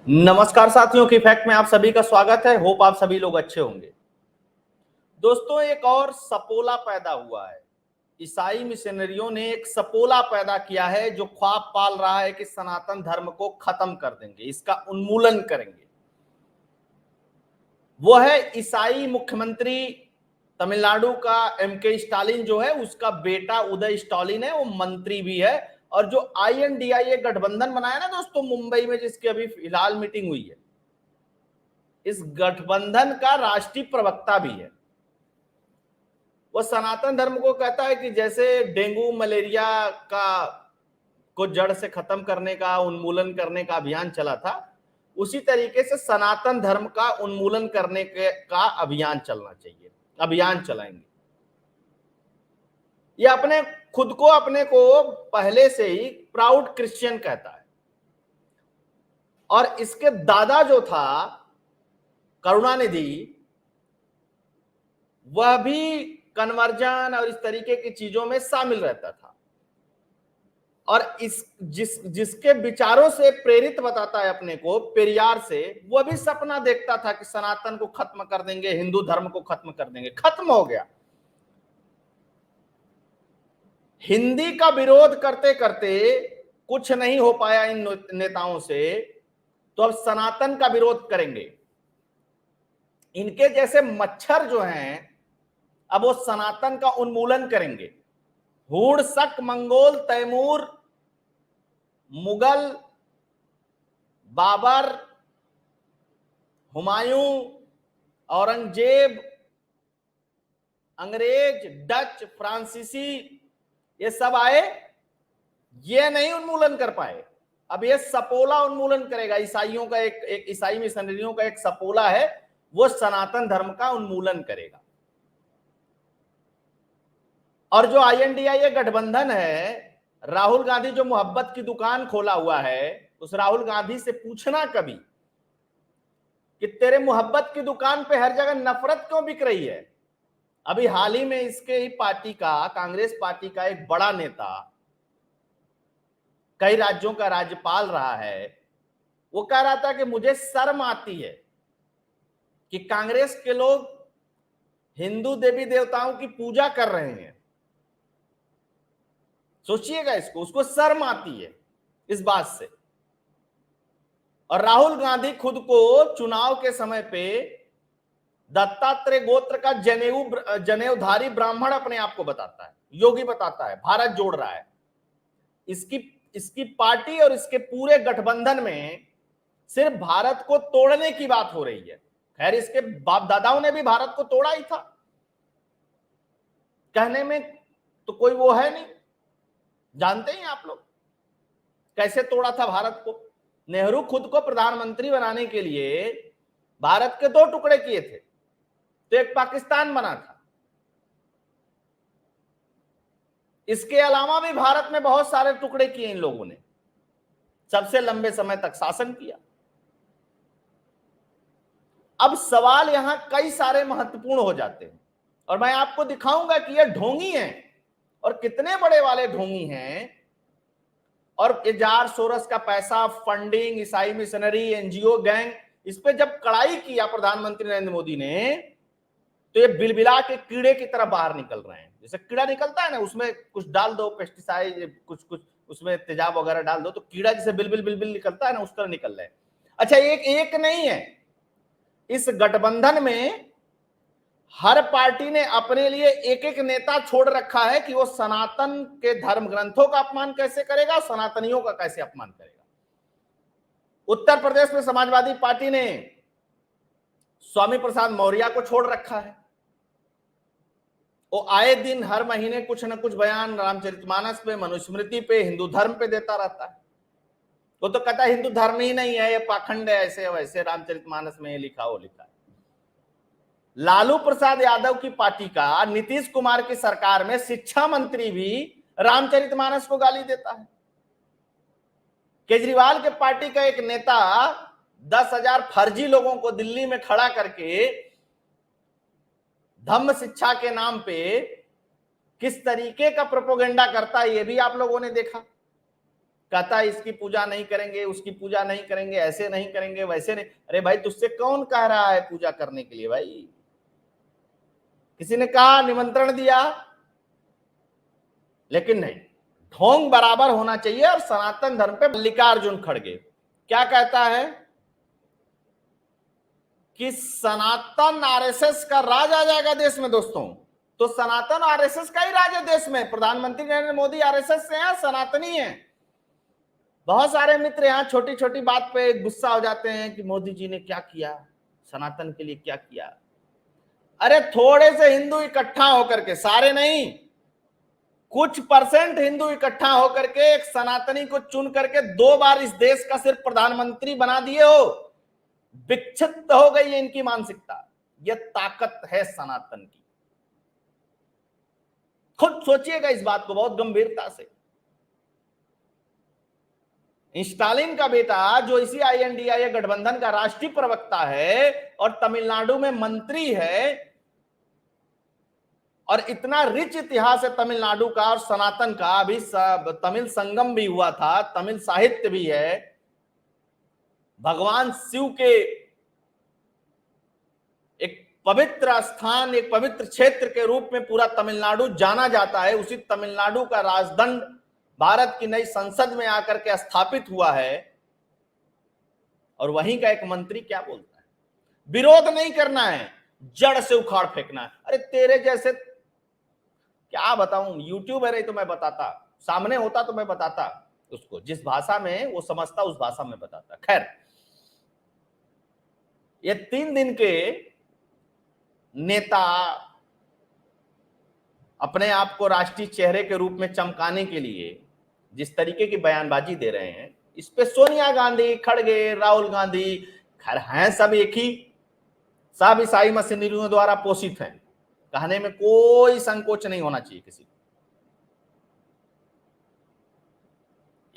नमस्कार साथियों की फैक्ट में आप सभी का स्वागत है। होप आप सभी लोग अच्छे होंगे। दोस्तों, एक और सपोला पैदा हुआ है। ईसाई मिशनरियों ने एक सपोला पैदा किया है जो ख्वाब पाल रहा है कि सनातन धर्म को खत्म कर देंगे, इसका उन्मूलन करेंगे। वो है ईसाई मुख्यमंत्री तमिलनाडु का एमके स्टालिन जो है, उसका बेटा उदय स्टालिन है, वो मंत्री भी है। और जो आईएनडीआईए गठबंधन बनाया ना दोस्तों मुंबई में, जिसकी अभी फिलहाल मीटिंग हुई है, इस गठबंधन का राष्ट्रीय प्रवक्ता भी है। वो सनातन धर्म को कहता है कि जैसे डेंगू मलेरिया का को जड़ से खत्म करने का, उन्मूलन करने का अभियान चला था, उसी तरीके से सनातन धर्म का उन्मूलन करने का अभियान चलना चाहिए, अभियान चलाएंगे। ये अपने को पहले से ही प्राउड क्रिश्चियन कहता है। और इसके दादा जो था करुणानिधि, वह भी कन्वर्जन और इस तरीके की चीजों में शामिल रहता था। और जिसके विचारों से प्रेरित बताता है अपने को, पेरियार से, वह भी सपना देखता था कि सनातन को खत्म कर देंगे, हिंदू धर्म को खत्म कर देंगे। खत्म हो गया। हिंदी का विरोध करते करते कुछ नहीं हो पाया इन नेताओं से, तो अब सनातन का विरोध करेंगे। इनके जैसे मच्छर जो हैं, अब वो सनातन का उन्मूलन करेंगे। हूण, शक, मंगोल, तैमूर, मुगल, बाबर, हुमायूं, औरंगजेब, अंग्रेज, डच, फ्रांसीसी, ये सब आए, ये नहीं उन्मूलन कर पाए। अब ये सपोला उन्मूलन करेगा। ईसाइयों का एक ईसाई मिशनरियों का एक सपोला है, वो सनातन धर्म का उन्मूलन करेगा। और जो आईएनडीआईए गठबंधन है, राहुल गांधी जो मोहब्बत की दुकान खोला हुआ है, उस राहुल गांधी से पूछना कभी कि तेरे मोहब्बत की दुकान पे हर जगह नफरत क्यों बिक रही है। अभी हाल ही में इसके ही पार्टी का, कांग्रेस पार्टी का एक बड़ा नेता, कई राज्यों का राज्यपाल रहा है, वो कह रहा था कि मुझे शर्म आती है कि कांग्रेस के लोग हिंदू देवी देवताओं की पूजा कर रहे हैं। सोचिएगा इसको, उसको शर्म आती है इस बात से। और राहुल गांधी खुद को चुनाव के समय पे दत्तात्रेय गोत्र का जनेऊधारी ब्राह्मण अपने आप को बताता है, योगी बताता है, भारत जोड़ रहा है। इसकी पार्टी और इसके पूरे गठबंधन में सिर्फ भारत को तोड़ने की बात हो रही है। खैर, इसके बाप दादाओं ने भी भारत को तोड़ा ही था, कहने में तो कोई वो है नहीं। जानते हैं आप लोग कैसे तोड़ा था भारत को। नेहरू खुद को प्रधानमंत्री बनाने के लिए भारत के दो टुकड़े किए थे, तो एक पाकिस्तान बना था। इसके अलावा भी भारत में बहुत सारे टुकड़े किए इन लोगों ने, सबसे लंबे समय तक शासन किया। अब सवाल यहां कई सारे महत्वपूर्ण हो जाते हैं, और मैं आपको दिखाऊंगा कि ये ढोंगी हैं, और कितने बड़े वाले ढोंगी हैं। और जार सोरस का पैसा, फंडिंग, ईसाई मिशनरी, एनजीओ गैंग, इस पे जब कड़ाई किया प्रधानमंत्री नरेंद्र मोदी ने, तो ये बिलबिला के कीड़े की तरह बाहर निकल रहे हैं। जैसे कीड़ा निकलता है ना, उसमें कुछ डाल दो, पेस्टिसाइड, कुछ कुछ उसमें तेजाब वगैरह डाल दो, तो कीड़ा जैसे बिलबिल बिलबिल निकलता है ना, उस तरह निकल रहे हैं। अच्छा, एक नहीं है, इस गठबंधन में हर पार्टी ने अपने लिए एक एक नेता छोड़ रखा है कि वो सनातन के धर्म ग्रंथों का अपमान कैसे करेगा, सनातनियों का कैसे अपमान करेगा। उत्तर प्रदेश में समाजवादी पार्टी ने स्वामी प्रसाद मौर्य को छोड़ रखा है। वो आए दिन हर महीने कुछ ना कुछ बयान रामचरितमानस पे, मनुस्मृति पे, हिंदू धर्म पे देता रहता है। वो तो कहता है हिंदू धर्म ही नहीं है, ये पाखंड है, ऐसे वैसे, रामचरितमानस में ये लिखा वो लिखा है। लालू प्रसाद यादव की पार्टी का नीतीश कुमार की सरकार में शिक्षा मंत्री भी रामचरितमानस को गाली देता है। केजरीवाल के पार्टी का एक नेता 10,000 फर्जी लोगों को दिल्ली में खड़ा करके धम्म शिक्षा के नाम पे किस तरीके का प्रोपोगेंडा करता है, ये भी आप लोगों ने देखा। कहता है इसकी पूजा नहीं करेंगे, उसकी पूजा नहीं करेंगे, ऐसे नहीं करेंगे, वैसे नहीं। अरे भाई तुझसे कौन कह रहा है पूजा करने के लिए? भाई किसी ने कहा, निमंत्रण दिया? लेकिन नहीं, ढोंग बराबर होना चाहिए। और सनातन धर्म पे मल्लिकार्जुन खड़गे क्या कहता है कि सनातन आरएसएस का राज आ जाएगा देश में। दोस्तों, तो सनातन आरएसएस का ही राज है देश में। प्रधानमंत्री नरेंद्र मोदी आरएसएस से हैं, सनातनी है। बहुत सारे मित्र यहां छोटी छोटी बात पे गुस्सा हो जाते हैं कि मोदी जी ने क्या किया, सनातन के लिए क्या किया। अरे थोड़े से हिंदू इकट्ठा होकर के, सारे नहीं, कुछ परसेंट हिंदू इकट्ठा होकर के एक सनातनी को चुन करके 2 बार इस देश का सिर्फ प्रधानमंत्री बना दिए हो। विक्षिप्त हो गई है इनकी मानसिकता। यह ताकत है सनातन की। खुद सोचिएगा इस बात को बहुत गंभीरता से। स्टालिन का बेटा जो इसी INDIA गठबंधन का राष्ट्रीय प्रवक्ता है और तमिलनाडु में मंत्री है, और इतना रिच इतिहास है तमिलनाडु का और सनातन का। अभी तमिल संगम भी हुआ था, तमिल साहित्य भी है। भगवान शिव के एक पवित्र स्थान, एक पवित्र क्षेत्र के रूप में पूरा तमिलनाडु जाना जाता है। उसी तमिलनाडु का राजदंड भारत की नई संसद में आकर के स्थापित हुआ है। और वहीं का एक मंत्री क्या बोलता है, विरोध नहीं करना है, जड़ से उखाड़ फेंकना है। अरे तेरे जैसे क्या बताऊं, यूट्यूब है नहीं तो मैं बताता, सामने होता तो मैं बताता उसको, जिस भाषा में वो समझता उस भाषा में बताता। खैर, ये 3 दिन के नेता अपने आप को राष्ट्रीय चेहरे के रूप में चमकाने के लिए जिस तरीके की बयानबाजी दे रहे हैं, इस पे सोनिया गांधी, खड़गे, राहुल गांधी, खैर हैं सब एक ही, सब ईसाई मशीनरियों द्वारा पोषित हैं। कहने में कोई संकोच नहीं होना चाहिए किसी को।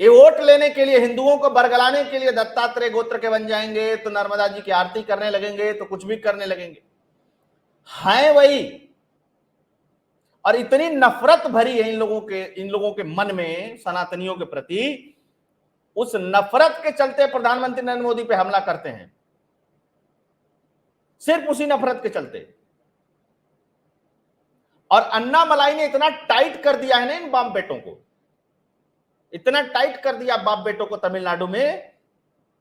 ये वोट लेने के लिए, हिंदुओं को बरगलाने के लिए दत्तात्रेय गोत्र के बन जाएंगे, तो नर्मदा जी की आरती करने लगेंगे, तो कुछ भी करने लगेंगे, हैं वही। और इतनी नफरत भरी है इन लोगों के मन में सनातनियों के प्रति, उस नफरत के चलते प्रधानमंत्री नरेंद्र मोदी पे हमला करते हैं, सिर्फ उसी नफरत के चलते। और अन्नामलाई ने इतना टाइट कर दिया है ना इन बाप बेटों को, इतना टाइट कर दिया बाप बेटों को तमिलनाडु में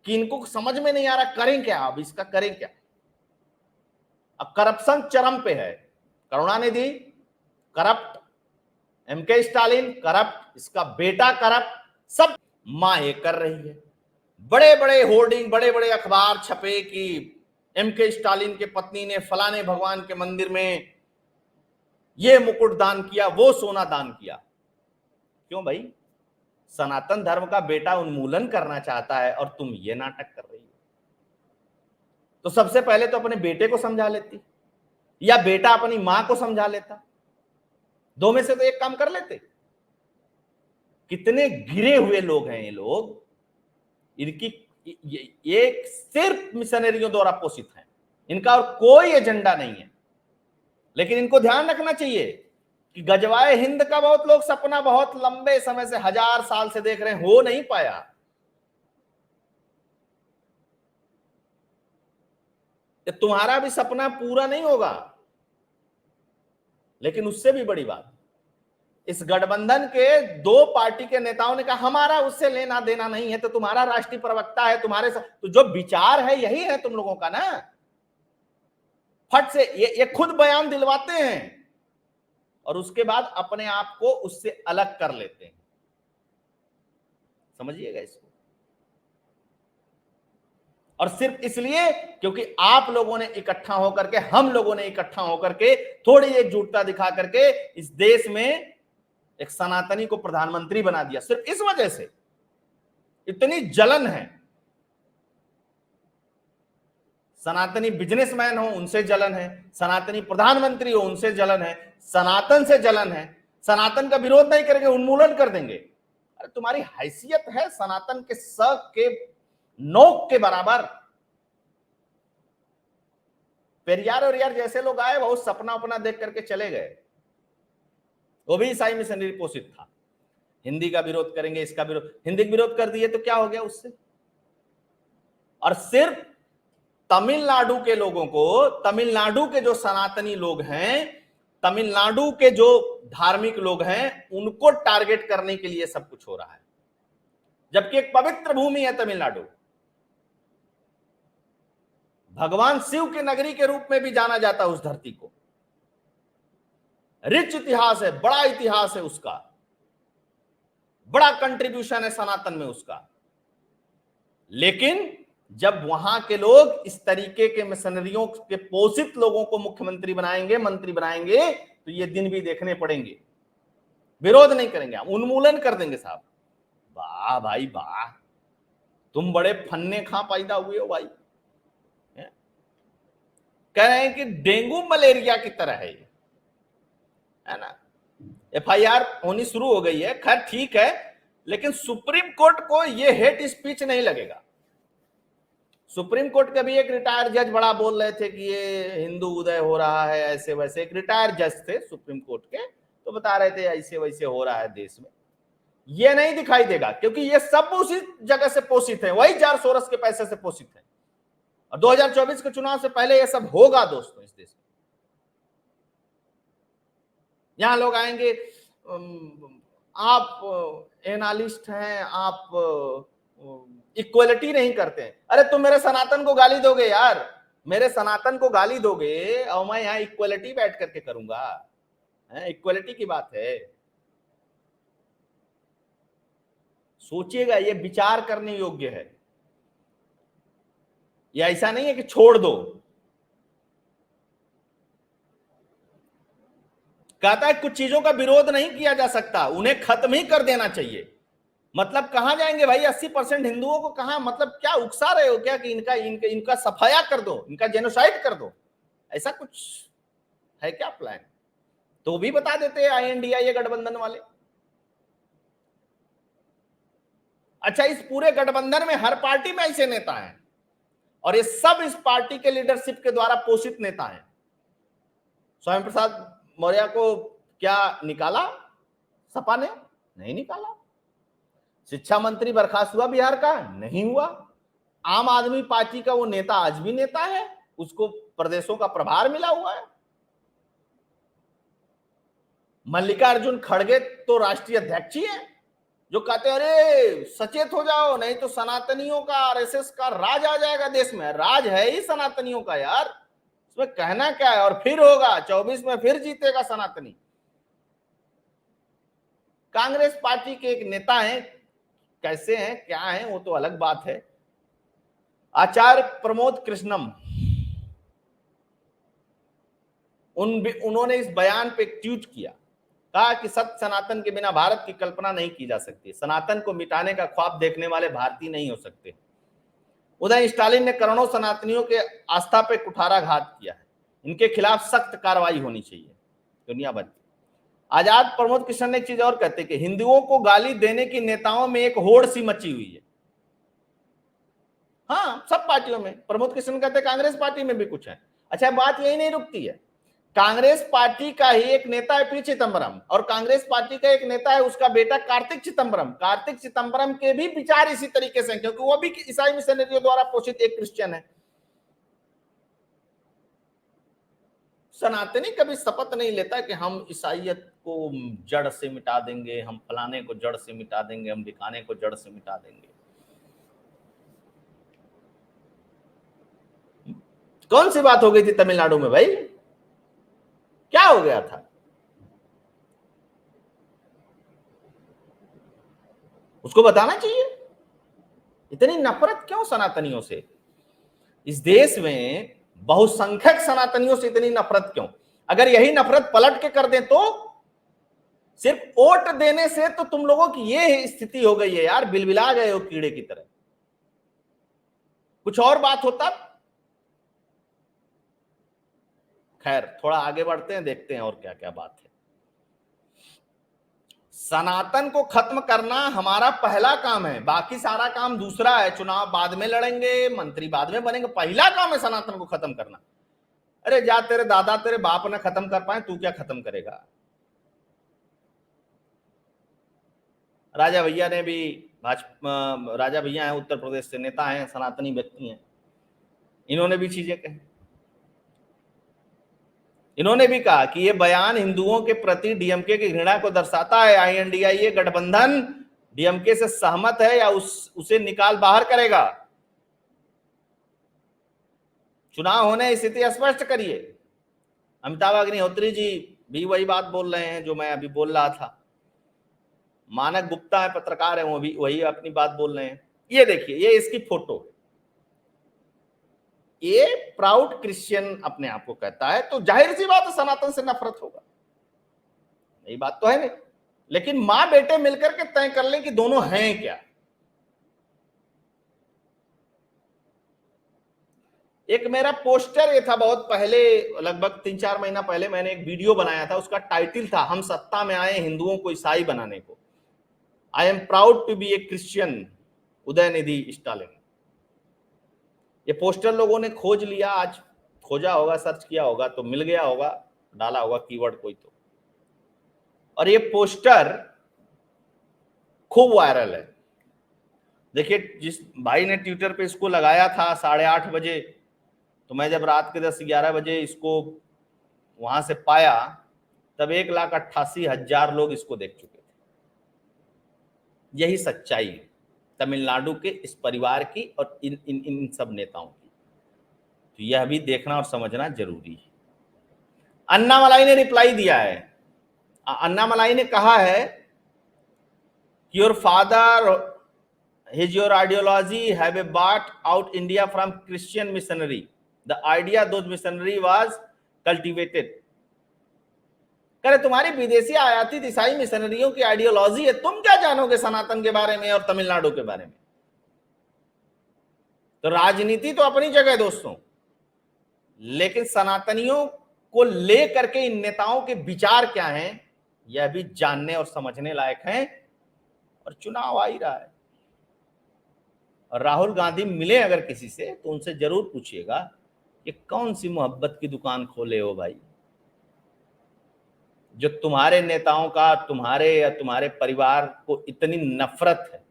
कि इनको समझ में नहीं आ रहा करें क्या, अब इसका करें क्या। अब करप्शन चरम पे है। Karunanidhi corrupt, MK Stalin corrupt, इसका बेटा करप्ट, सब मां ये कर रही है। बड़े बड़े होर्डिंग, बड़े बड़े अखबार छपे कि MK स्टालिन के पत्नी ने फलाने भगवान के मंदिर में ये मुकुट दान किया, वो सोना दान किया। क्यों भाई? सनातन धर्म का बेटा उन्मूलन करना चाहता है और तुम ये नाटक कर रही हो। तो सबसे पहले तो अपने बेटे को समझा लेती, या बेटा अपनी मां को समझा लेता। 2 में से तो एक काम कर लेते। कितने गिरे हुए लोग हैं ये लोग, इनकी ये सिर्फ मिशनरियों द्वारा पोषित हैं, इनका और कोई एजेंडा नहीं है। लेकिन इनको ध्यान रखना चाहिए कि गजवाए हिंद का बहुत लोग सपना बहुत लंबे समय से, 1000 साल से देख रहे हैं, हो नहीं पाया। तुम्हारा भी सपना पूरा नहीं होगा। लेकिन उससे भी बड़ी बात, इस गठबंधन के 2 पार्टी के नेताओं ने कहा हमारा उससे लेना देना नहीं है। तो तुम्हारा राष्ट्रीय प्रवक्ता है, तुम्हारे तो जो विचार है यही है तुम लोगों का ना। फट से ये खुद बयान दिलवाते हैं और उसके बाद अपने आप को उससे अलग कर लेते हैं। समझिएगा इसको। और सिर्फ इसलिए क्योंकि आप लोगों ने इकट्ठा होकर के, हम लोगों ने इकट्ठा होकर के थोड़ी एकजुटता दिखा करके इस देश में एक सनातनी को प्रधानमंत्री बना दिया। सिर्फ इस वजह से इतनी जलन है। सनातनी बिजनेसमैन हो उनसे जलन है, सनातनी प्रधानमंत्री हो उनसे जलन है, सनातन से जलन है। सनातन का विरोध नहीं करेंगे, उन्मूलन कर देंगे। अरे तुम्हारी हैसियत है सनातन के सक के नोक के बराबर। पेरियार और यार जैसे लोग आए वो सपना अपना देख करके चले गए, वो भी ईसाई मिशनरी पोषित था। हिंदी का विरोध करेंगे, इसका विरोध, हिंदी का विरोध कर दिए तो क्या हो गया उससे? और सिर्फ तमिलनाडु के लोगों को, तमिलनाडु के जो सनातनी लोग हैं, तमिलनाडु के जो धार्मिक लोग हैं, उनको टारगेट करने के लिए सब कुछ हो रहा है, जबकि एक पवित्र भूमि है तमिलनाडु, भगवान शिव के नगरी के रूप में भी जाना जाता है उस धरती को। रिच इतिहास है, बड़ा इतिहास है उसका, बड़ा कंट्रीब्यूशन है सनातन में उसका। लेकिन जब वहां के लोग इस तरीके के मिशनरियों के पोषित लोगों को मुख्यमंत्री बनाएंगे, मंत्री बनाएंगे, तो ये दिन भी देखने पड़ेंगे। विरोध नहीं करेंगे, हम उन्मूलन कर देंगे साहब। वाह भाई वाह, तुम बड़े फन्ने खां पैदा हुए हो भाई। कह रहे हैं कि डेंगू मलेरिया की तरह है ना। एफआईआर होनी शुरू हो गई है, खैर ठीक है, लेकिन सुप्रीम कोर्ट को यह हेट स्पीच नहीं लगेगा। सुप्रीम कोर्ट के भी एक रिटायर्ड जज बड़ा बोल रहे थे कि ये हिंदू उदय हो रहा है, ऐसे वैसे। एक रिटायर्ड जज थे सुप्रीम कोर्ट के, तो बता रहे थे ऐसे वैसे हो रहा है देश में। ये नहीं दिखाई देगा, क्योंकि ये सब उसी जगह से पोषित है, वही जार सोरस के पैसे से पोषित है। और 2024 के चुनाव से पहले ये सब होगा दोस्तों इस देश में। यहां लोग आएंगे, आप एनालिस्ट हैं, आप इक्वलिटी नहीं करते हैं। अरे तुम मेरे सनातन को गाली दोगे यार, मेरे सनातन को गाली दोगे और मैं यहां इक्वलिटी बैठ करके करूंगा? इक्वलिटी की बात है। सोचिएगा, ये विचार करने योग्य है। ये ऐसा नहीं है कि छोड़ दो। कहता है कुछ चीजों का विरोध नहीं किया जा सकता, उन्हें खत्म ही कर देना चाहिए। मतलब कहां जाएंगे भाई 80% हिंदुओं को? कहां, मतलब क्या उकसा रहे हो क्या कि इनका सफाया कर दो, इनका जेनोसाइड कर दो? ऐसा कुछ है क्या प्लान? तो भी बता देते INDIA गठबंधन वाले। अच्छा, इस पूरे गठबंधन में हर पार्टी में ऐसे नेता हैं, और ये सब इस पार्टी के लीडरशिप के द्वारा पोषित नेता हैं। स्वयं प्रसाद मौर्य को क्या निकाला सपा ने? नहीं निकाला। शिक्षा मंत्री बर्खास्त हुआ बिहार का? नहीं हुआ। आम आदमी पार्टी का वो नेता आज भी नेता है, उसको प्रदेशों का प्रभार मिला हुआ है। मल्लिकार्जुन खड़गे तो राष्ट्रीय अध्यक्ष ही है, जो कहते हैं अरे सचेत हो जाओ, नहीं तो सनातनियों का, RSS का राज आ जाएगा देश में। राज है ही सनातनियों का यार, इसमें कहना क्या है। और फिर होगा 24 में, फिर जीतेगा सनातनी। कांग्रेस पार्टी के एक नेता हैं, कैसे हैं क्या हैं वो तो अलग बात है। आचार्य प्रमोद कृष्णम, उन्होंने इस बयान पे एक ट्वीट किया, कहा कि सत्य सनातन के बिना भारत की कल्पना नहीं की जा सकती। सनातन को मिटाने का ख्वाब देखने वाले भारतीय नहीं हो सकते। उदय स्टालिन ने करोड़ों सनातनियों के आस्था पे कुठाराघात किया है, इनके खिलाफ सख्त कार्रवाई होनी चाहिए दुनिया भर। आजाद प्रमोद कृष्ण ने एक चीज और कहते कि हिंदुओं को गाली देने की नेताओं में एक होड़ सी मची हुई है। हाँ, सब पार्टियों में। प्रमोद कृष्ण कहते कांग्रेस पार्टी में भी कुछ है। अच्छा, बात यही नहीं रुकती है। कांग्रेस पार्टी का ही एक नेता है पी चिदम्बरम, और कांग्रेस पार्टी का एक नेता है उसका बेटा कार्तिक चिदम्बरम। कार्तिक चिदम्बरम के भी विचार इसी तरीके से हैं, क्योंकि वो भी ईसाई मिशनरियों द्वारा पोषित एक क्रिश्चियन है। सनातनी कभी शपथ नहीं लेता कि हम ईसाइयत को जड़ से मिटा देंगे, हम फलाने को जड़ से मिटा देंगे, हम दिखाने को जड़ से मिटा देंगे। कौन सी बात हो गई थी तमिलनाडु में भाई? क्या हो गया था? उसको बताना चाहिए। इतनी नफरत क्यों सनातनियों से? इस देश में बहुसंख्यक सनातनियों से इतनी नफरत क्यों? अगर यही नफरत पलट के कर दें तो सिर्फ वोट देने से तो तुम लोगों की ये स्थिति हो गई है यार, बिलबिला गए हो कीड़े की तरह। कुछ और बात होता। खैर, थोड़ा आगे बढ़ते हैं, देखते हैं और क्या क्या बात है। सनातन को खत्म करना हमारा पहला काम है, बाकी सारा काम दूसरा है। चुनाव बाद में लड़ेंगे, मंत्री बाद में बनेंगे, पहला काम है सनातन को खत्म करना। अरे जा, तेरे दादा तेरे बाप ने खत्म कर पाए, तू क्या खत्म करेगा? राजा भैया ने भी भाजपा, राजा भैया हैं उत्तर प्रदेश से, नेता हैं, सनातनी व्यक्ति हैं, इन्होंने भी चीजें कही। इन्होंने भी कहा कि ये बयान हिंदुओं के प्रति डीएमके की घृणा को दर्शाता है। आईएनडीआईए गठबंधन डीएमके से सहमत है या उसे निकाल बाहर करेगा। चुनाव होने स्थिति स्पष्ट करिए। अमिताभ अग्निहोत्री जी भी वही बात बोल रहे हैं जो मैं अभी बोल रहा था। मानक गुप्ता है, पत्रकार है, वो भी वही अपनी बात बोल रहे हैं। ये देखिए, ये इसकी फोटो, ये प्राउड क्रिश्चियन अपने आप को कहता है, तो जाहिर सी बात है सनातन से नफरत होगा, यही बात तो है नहीं। लेकिन मां बेटे मिलकर के तय कर लें कि दोनों हैं क्या। एक मेरा पोस्टर ये था बहुत पहले, लगभग 3-4 महीना पहले मैंने एक वीडियो बनाया था, उसका टाइटल था हम सत्ता में आए हिंदुओं को ईसाई बनाने को। I am proud to be a Christian, Udhayanidhi Stalin. ये पोस्टर लोगों ने खोज लिया, आज खोजा होगा, सर्च किया होगा तो मिल गया होगा, डाला होगा कीवर्ड कोई तो, और ये पोस्टर खूब वायरल है। देखिए, जिस भाई ने ट्विटर पे इसको लगाया था 8:30 बजे, तो मैं जब रात के 10-11 बजे इसको वहां से पाया तब 1,88,000 लोग इसको देख चुके थे। यही सच्चाई है तमिलनाडु के इस परिवार की और इन सब नेताओं की, तो यह भी देखना और समझना जरूरी है। अन्नामलाई ने रिप्लाई दिया है। अन्नामलाई ने कहा है your father his your ideology have bought out India from Christian missionary. The idea those missionary was cultivated. करे तुम्हारी विदेशी आयातित ईसाई मिशनरियों की आइडियोलॉजी है, तुम क्या जानोगे सनातन के बारे में और तमिलनाडु के बारे में। तो राजनीति तो अपनी जगह दोस्तों, लेकिन सनातनियों को लेकर के इन नेताओं के विचार क्या हैं यह भी जानने और समझने लायक हैं। और चुनाव आ ही रहा है, और राहुल गांधी मिले अगर किसी से तो उनसे जरूर पूछिएगा कि कौन सी मोहब्बत की दुकान खोले हो भाई, जो तुम्हारे नेताओं का, तुम्हारे या तुम्हारे परिवार को इतनी नफरत है।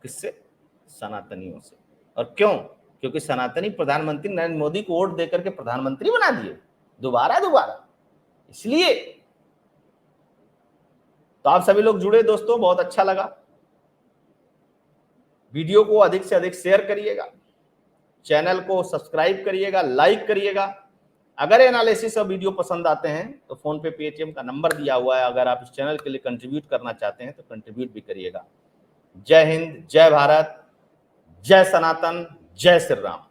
किससे? सनातनियों से। और क्यों? क्योंकि सनातनी प्रधानमंत्री नरेंद्र मोदी को वोट देकर के प्रधानमंत्री बना दिए दोबारा, इसलिए। तो आप सभी लोग जुड़े दोस्तों, बहुत अच्छा लगा। वीडियो को अधिक से अधिक शेयर करिएगा, चैनल को सब्सक्राइब करिएगा, लाइक करिएगा। अगर एनालिसिस और वीडियो पसंद आते हैं तो फोन पे पेटीएम का नंबर दिया हुआ है, अगर आप इस चैनल के लिए कंट्रीब्यूट करना चाहते हैं तो कंट्रीब्यूट भी करिएगा। जय हिंद, जय भारत, जय सनातन, जय श्री राम।